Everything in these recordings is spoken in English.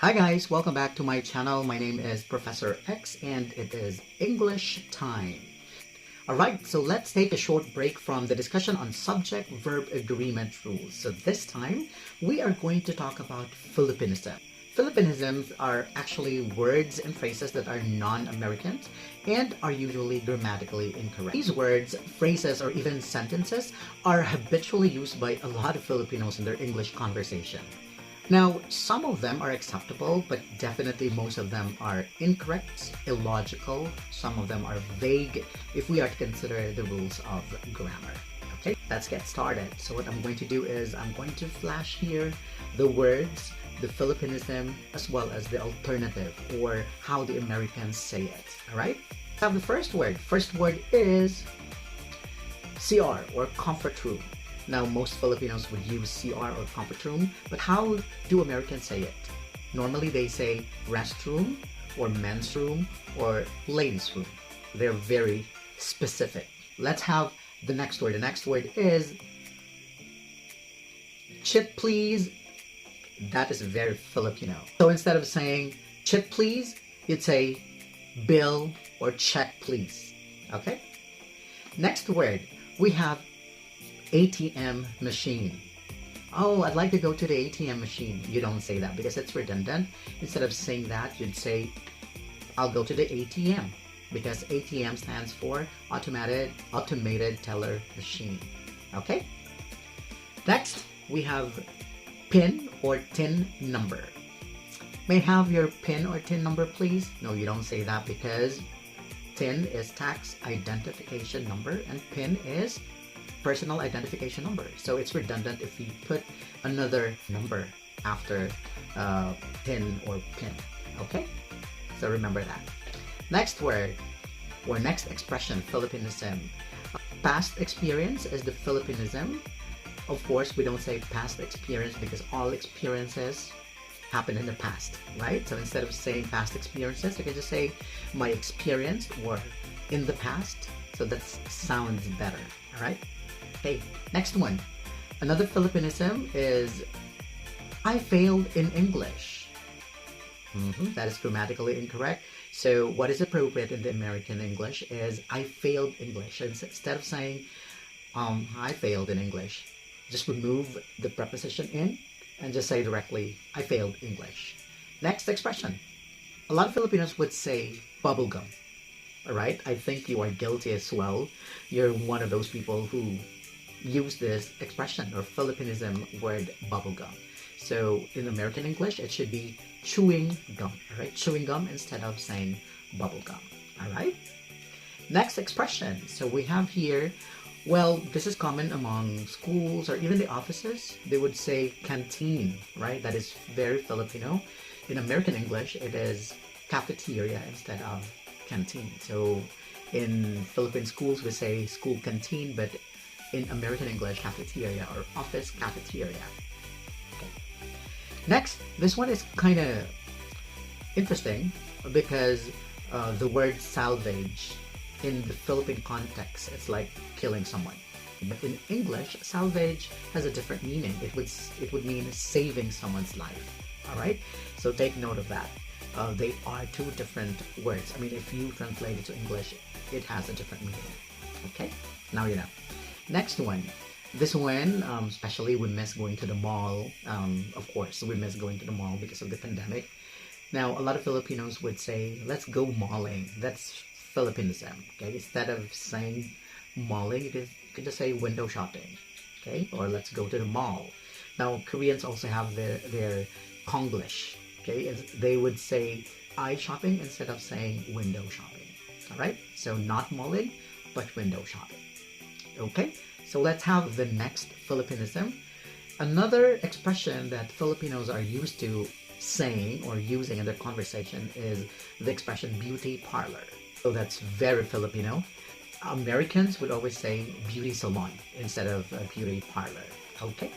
Hi guys, welcome back to my channel. My name is Professor X and it is English time. Alright, so let's take a short break from the discussion on subject-verb agreement rules. So this time, we are going to talk about Filipinism. Filipinisms are actually words and phrases that are non-American and are usually grammatically incorrect. These words, phrases, or even sentences are habitually used by a lot of Filipinos in their English conversation. Now, some of them are acceptable, but definitely most of them are incorrect, illogical. Some of them are vague if we are to consider the rules of grammar. Okay, let's get started. So what I'm going to do is I'm going to flash here the words, the Filipinism, as well as the alternative or how the Americans say it. All right, let's have the first word. First word is CR or comfort room. Now, most Filipinos would use CR or comfort room, but how do Americans say it? Normally, they say restroom or men's room or ladies' room. They're very specific. Let's have the next word. The next word is chit please. That is very Filipino. So instead of saying chit please, you'd say bill or check please. Okay? Next word, we have ATM machine. Oh, I'd like to go to the ATM machine. You don't say that because it's redundant. Instead of saying that, you'd say, I'll go to the ATM, because ATM stands for automated teller machine. Okay? Next, we have PIN or TIN number. May I have your PIN or TIN number, please? No, you don't say that because TIN is tax identification number and PIN is personal identification number. So it's redundant if you put another number after PIN or PIN. Okay? So remember that. Next word or next expression, Filipinism. Past experience is the Filipinism. Of course, we don't say past experience because all experiences happen in the past, right? So instead of saying past experiences, you can just say my experience or in the past. So that sounds better, all right? Okay, next one. Another Filipinism is I failed in English. That is grammatically incorrect. So what is appropriate in the American English is I failed English. Instead of saying I failed in English, just remove the preposition in and just say directly I failed English. Next expression. A lot of Filipinos would say bubblegum. All right, I think you are guilty as well. You're one of those people who use this expression or Filipinism word bubblegum. So in American English, it should be chewing gum, all right? Chewing gum instead of saying bubblegum, all right? Next expression. So we have here, well, this is common among schools or even the offices. They would say canteen, right? That is very Filipino. In American English, it is cafeteria instead of canteen. So in Philippine schools, we say school canteen, but in American English, cafeteria or office cafeteria. Okay. Next, this one is kind of interesting because the word salvage in the Philippine context, it's like killing someone. But in English, salvage has a different meaning. It would mean saving someone's life. All right. So take note of that. They are two different words. I mean, if you translate it to English, it has a different meaning. Okay. Now you know. Next one. This one, especially we miss going to the mall. Of course, we miss going to the mall because of the pandemic. Now, a lot of Filipinos would say, let's go malling. That's Filipinism. Okay, instead of saying malling, you could just say window shopping. Okay, or let's go to the mall. Now, Koreans also have their Konglish. Okay, they would say eye shopping instead of saying window shopping. All right, so not malling, but window shopping. Okay, so let's have the next Filipinism. Another expression that Filipinos are used to saying or using in their conversation is the expression beauty parlor. So that's very Filipino. Americans would always say beauty salon instead of beauty parlor. Okay,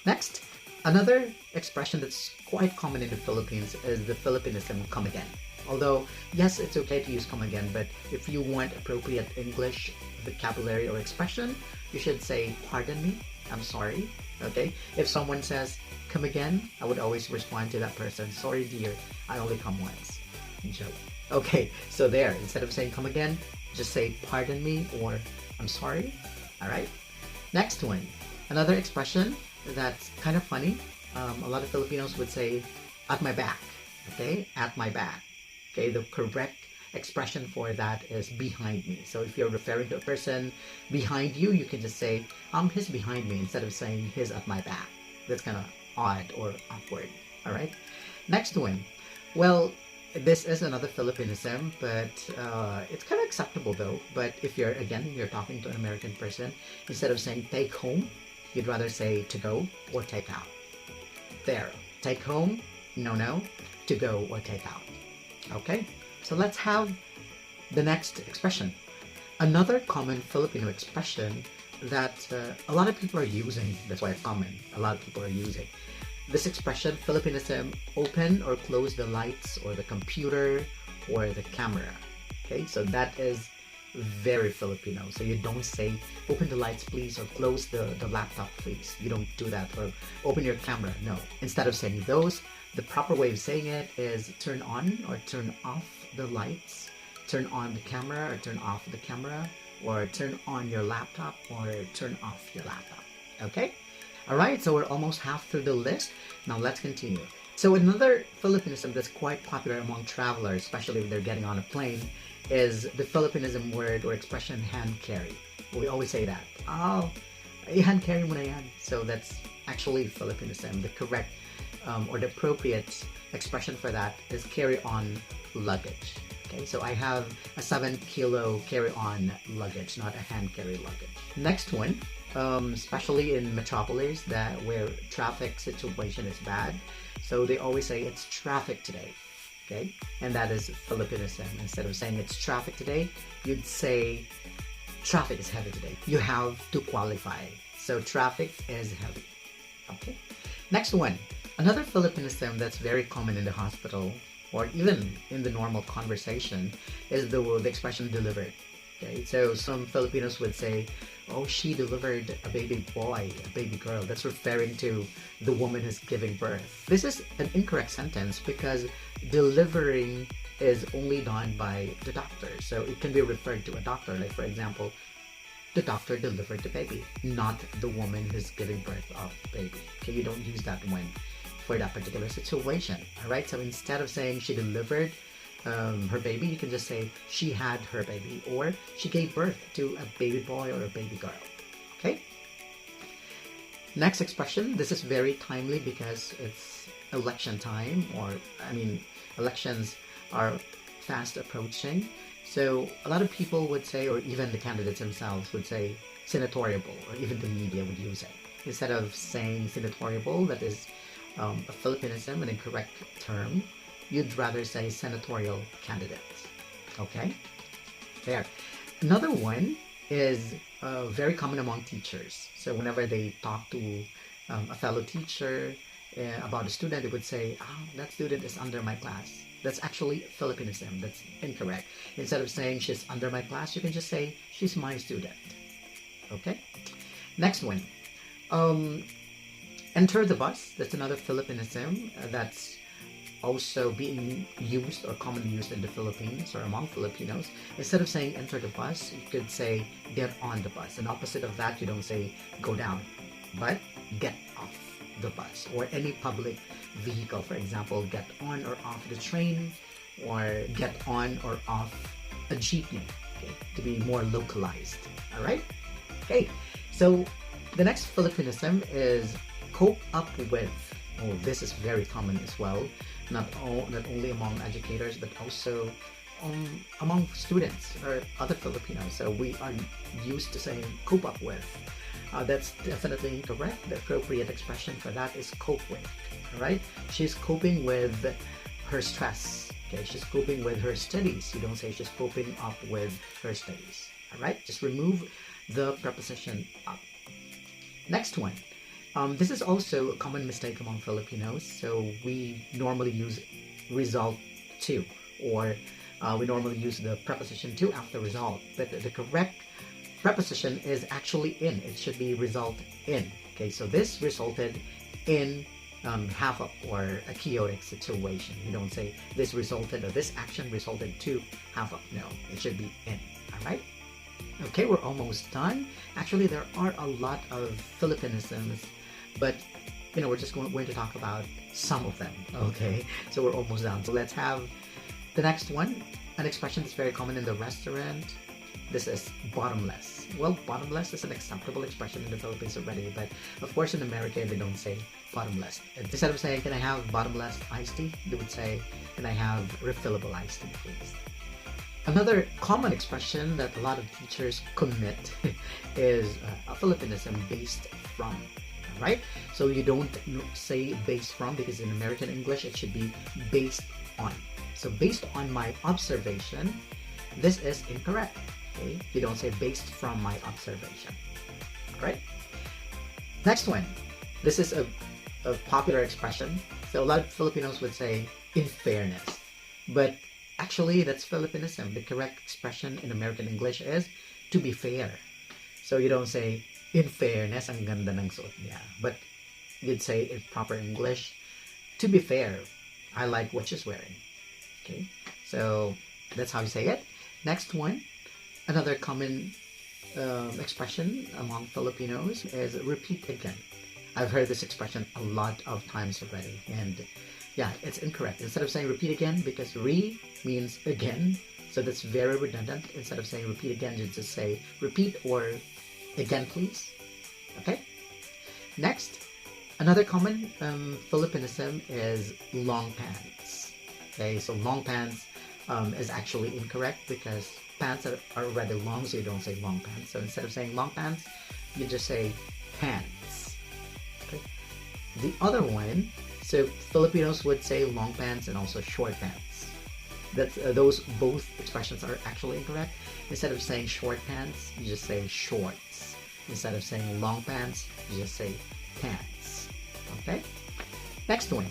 next, another expression that's quite common in the Philippines is the Filipinism come again. Although, yes, it's okay to use come again, but if you want appropriate English vocabulary or expression, you should say pardon me I'm sorry. Okay? If someone says, come again, I would always respond to that person, sorry dear, I only come once. Joke. Okay, so there, instead of saying come again, just say pardon me or I'm sorry. Alright? Next one. Another expression that's kind of funny. A lot of Filipinos would say at my back. Okay? At my back. Okay, the correct expression for that is behind me. So if you're referring to a person behind you, you can just say he's behind me instead of saying he's at my back. That's kind of odd or awkward. All right. Next one. Well, this is another Filipinism, but it's kind of acceptable though. But if you're talking to an American person, instead of saying take home, you'd rather say to go or take out. There. Take home, no. To go or take out. Okay. So let's have the next expression. Another common Filipino expression that a lot of people are using, that's why it's common, a lot of people are using. This expression, Filipinism, open or close the lights or the computer or the camera. Okay, so that is very Filipino. So you don't say open the lights please or close the laptop please. You don't do that. Or open your camera. No. Instead of saying those, the proper way of saying it is turn on or turn off the lights, turn on the camera or turn off the camera, or turn on your laptop or turn off your laptop. Okay? Alright, so we're almost half through the list. Now let's continue. So another Filipinism that's quite popular among travelers, especially if they're getting on a plane, is the Filipinism word or expression hand carry. We always say that. Oh, hand carry mo na yan. So that's actually Filipinism. The correct or the appropriate expression for that is carry on luggage. Okay, so I have a 7-kilo carry-on luggage, not a hand carry luggage. Next one, especially in metropolis where traffic situation is bad, so they always say it's traffic today. Okay, and that is Filipinism. Instead of saying it's traffic today, you'd say traffic is heavy today. You have to qualify. So traffic is heavy. Okay. Next one, another Filipinism that's very common in the hospital or even in the normal conversation is the expression delivered. Okay, so some Filipinos would say, oh, she delivered a baby boy, a baby girl. That's referring to the woman who's giving birth. This is an incorrect sentence because delivering is only done by the doctor. So it can be referred to a doctor. Like, for example, the doctor delivered the baby, not the woman who's giving birth of the baby. Okay, you don't use that one for that particular situation. All right, so instead of saying she delivered her baby, you can just say she had her baby or she gave birth to a baby boy or a baby girl. Okay. Next expression. This is very timely because it's election time, or elections are fast approaching. So a lot of people would say, or even the candidates themselves would say, senatoriable, or even the media would use it. Instead of saying senatoriable, that is a Filipinism, an incorrect term, you'd rather say senatorial candidates. Okay? There. Another one is very common among teachers. So whenever they talk to a fellow teacher about a student, they would say, that student is under my class. That's actually Filipinism. That's incorrect. Instead of saying she's under my class, you can just say she's my student. Okay? Next one. Enter the bus. That's another Filipinism that's also being used or commonly used in the Philippines or among Filipinos. Instead of saying enter the bus, you could say get on the bus. And opposite of that, you don't say go down, but get off the bus or any public vehicle. For example, get on or off the train, or get on or off a jeepney, okay, to be more localized. All right? Okay, so the next Filipinism is cope up with. Oh, this is very common as well. Not only among educators, but also among students or other Filipinos. So we are used to saying cope up with. That's definitely incorrect. The appropriate expression for that is cope with. All right? She's coping with her stress. Okay, she's coping with her studies. You don't say she's coping up with her studies. All right? Just remove the preposition up. Next one. This is also a common mistake among Filipinos. So we normally use result to, or we normally use the preposition to after result. But the correct preposition is actually in. It should be result in. Okay, so this resulted in half up or a chaotic situation. You don't say this resulted or this action resulted to half up. No, it should be in. All right. Okay, we're almost done. Actually, there are a lot of Filipinisms, but we're just going to talk about some of them. Okay, so we're almost done. So let's have the next one. An expression that's very common in the restaurant. This is bottomless. Well, bottomless is an acceptable expression in the Philippines already, but of course in America they don't say bottomless. Instead of saying, can I have bottomless iced tea? They would say, can I have refillable iced tea, please? Another common expression that a lot of teachers commit is a Filipinism, based from. Right? So you don't say based from, because in American English it should be based on. So based on my observation, this is incorrect. Okay? You don't say based from my observation. Right? Next one. This is a popular expression. So a lot of Filipinos would say in fairness. But actually that's Filipinism. The correct expression in American English is to be fair. So you don't say in fairness, ang ganda ng suot niya. But you'd say in proper English, to be fair, I like what she's wearing. Okay, so that's how you say it. Next one, another common expression among Filipinos is repeat again. I've heard this expression a lot of times already, and yeah, it's incorrect. Instead of saying repeat again, because re means again, so that's very redundant. Instead of saying repeat again, you just say repeat or again, please. Okay. Next, another common Filipinism is long pants. Okay, so long pants is actually incorrect because pants are already long, so you don't say long pants. So instead of saying long pants, you just say pants. Okay. The other one, so Filipinos would say long pants and also short pants. That's those both expressions are actually incorrect. Instead of saying short pants, you just say shorts. Instead of saying long pants, you just say pants. Okay? Next one.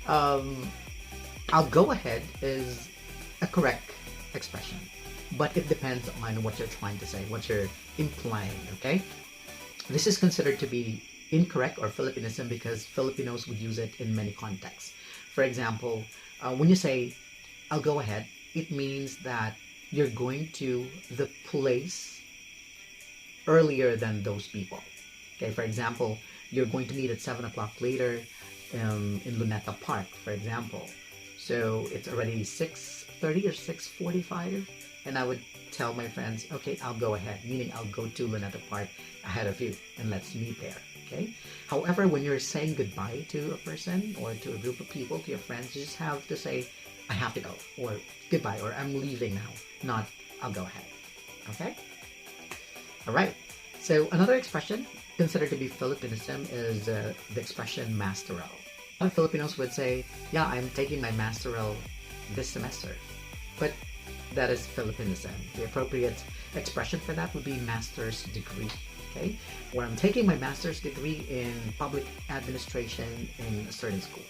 I'll go ahead is a correct expression, but it depends on what you're trying to say, what you're implying, okay? This is considered to be incorrect or Filipinism because Filipinos would use it in many contexts. For example, when you say, I'll go ahead, it means that you're going to the place earlier than those people. Okay, for example, you're going to meet at 7 o'clock later in Luneta Park, for example. So it's already 6:30 or 6:45, and I would tell my friends, okay, I'll go ahead, meaning I'll go to Luneta Park ahead of you, and let's meet there. Okay. However, when you're saying goodbye to a person or to a group of people, to your friends, you just have to say, I have to go, or goodbye, or I'm leaving now, not I'll go ahead. Okay? All right. So another expression considered to be Filipinism is the expression masteral. A lot of Filipinos would say, yeah, I'm taking my masteral this semester. But that is Filipinism. The appropriate expression for that would be master's degree. Okay? Where I'm taking my master's degree in public administration in a certain school.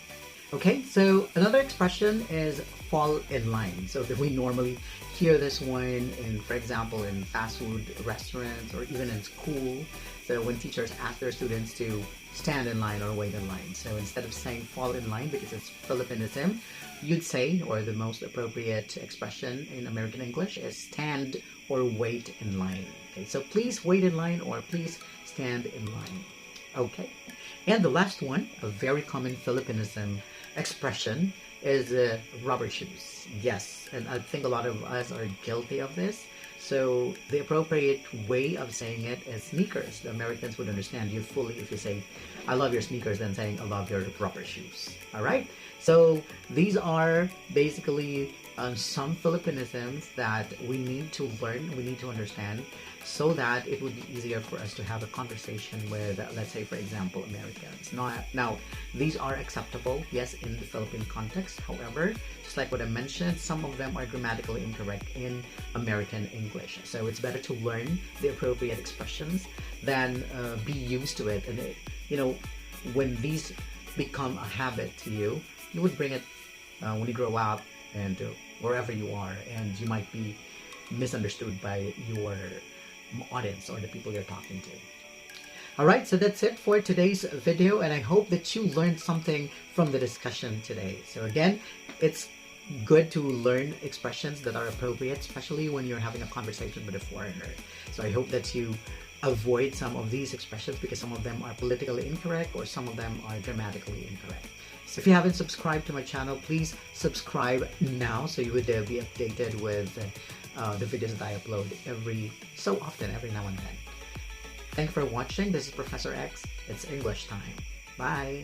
Okay, so another expression is fall in line. So we normally hear this one in, for example, in fast food restaurants or even in school. So when teachers ask their students to stand in line or wait in line. So instead of saying fall in line because it's Filipinism, you'd say, or the most appropriate expression in American English is stand or wait in line. Okay, so please wait in line or please stand in line. Okay, and the last one, a very common Filipinism expression is rubber shoes. Yes, and I think a lot of us are guilty of this. So the appropriate way of saying it is sneakers. The Americans would understand you fully if you say, I love your sneakers, than saying, I love your rubber shoes. All right? So these are basically some Filipinisms that we need to learn, we need to understand, so that it would be easier for us to have a conversation with, let's say, for example, Americans. Now, these are acceptable, yes, in the Philippine context. However, just like what I mentioned, some of them are grammatically incorrect in American English. So it's better to learn the appropriate expressions than be used to it. And, when these become a habit to you, you would bring it when you grow up and wherever you are, and you might be misunderstood by audience or the people you're talking to. Alright, so that's it for today's video, and I hope that you learned something from the discussion today. So again, it's good to learn expressions that are appropriate, especially when you're having a conversation with a foreigner. So I hope that you avoid some of these expressions because some of them are politically incorrect or some of them are grammatically incorrect. So if you haven't subscribed to my channel, please subscribe now so you would be updated with the videos that I upload every so often, every now and then. Thank you for watching. This is Professor X. It's English time. Bye.